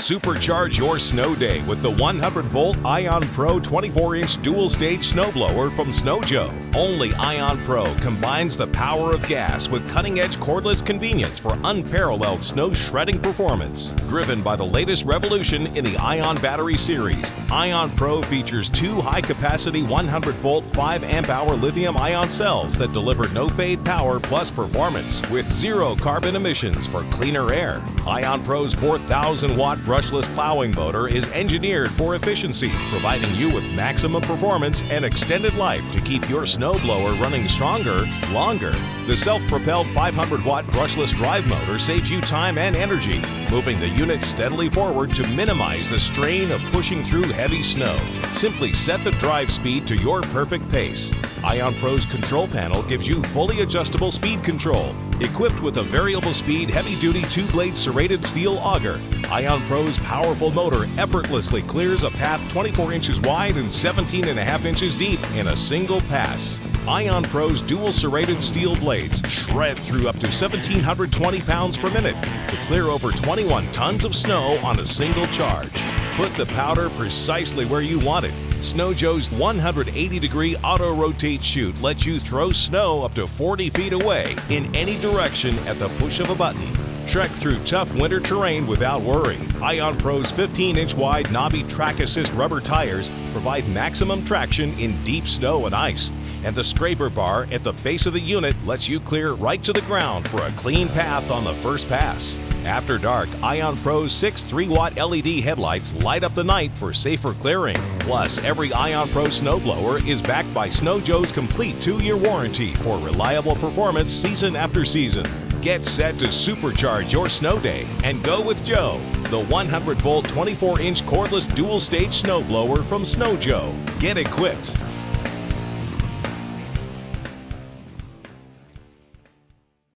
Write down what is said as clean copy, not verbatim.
Supercharge your snow day with the 100-volt iONPRO 24-inch dual-stage snowblower from Snow Joe. Only iONPRO combines the power of gas with cutting-edge cordless convenience for unparalleled snow shredding performance. Driven by the latest revolution in the iON battery series, iONPRO features two high-capacity 100-volt 5-amp-hour lithium-ion cells that deliver no-fade power plus performance with zero carbon emissions for cleaner air. iONPRO's 4,000-watt brushless plowing motor is engineered for efficiency, providing you with maximum performance and extended life to keep your snowblower running stronger, longer. The self-propelled 500-watt brushless drive motor saves you time and energy, moving the unit steadily forward to minimize the strain of pushing through heavy snow. Simply set the drive speed to your perfect pace. iONPRO's control panel gives you fully adjustable speed control. Equipped with a variable speed heavy-duty two-blade serrated steel auger, iONPRO's powerful motor effortlessly clears a path 24 inches wide and 17.5 inches deep in a single pass. iONPRO's dual serrated steel blades shred through up to 1,720 pounds per minute to clear over 21 tons of snow on a single charge. Put the powder precisely where you want it. Snow Joe's 180-degree auto-rotate chute lets you throw snow up to 40 feet away in any direction at the push of a button. Trek through tough winter terrain without worry. iONPRO's 15-inch wide knobby track assist rubber tires provide maximum traction in deep snow and ice. And the scraper bar at the base of the unit lets you clear right to the ground for a clean path on the first pass. After dark, iONPRO's 6 3-watt LED headlights light up the night for safer clearing. Plus, every iONPRO snowblower is backed by Snow Joe's complete 2-year warranty for reliable performance season after season. Get set to supercharge your snow day and go with Joe, the 100-volt 24-inch cordless dual-stage snowblower from Snow Joe. Get equipped.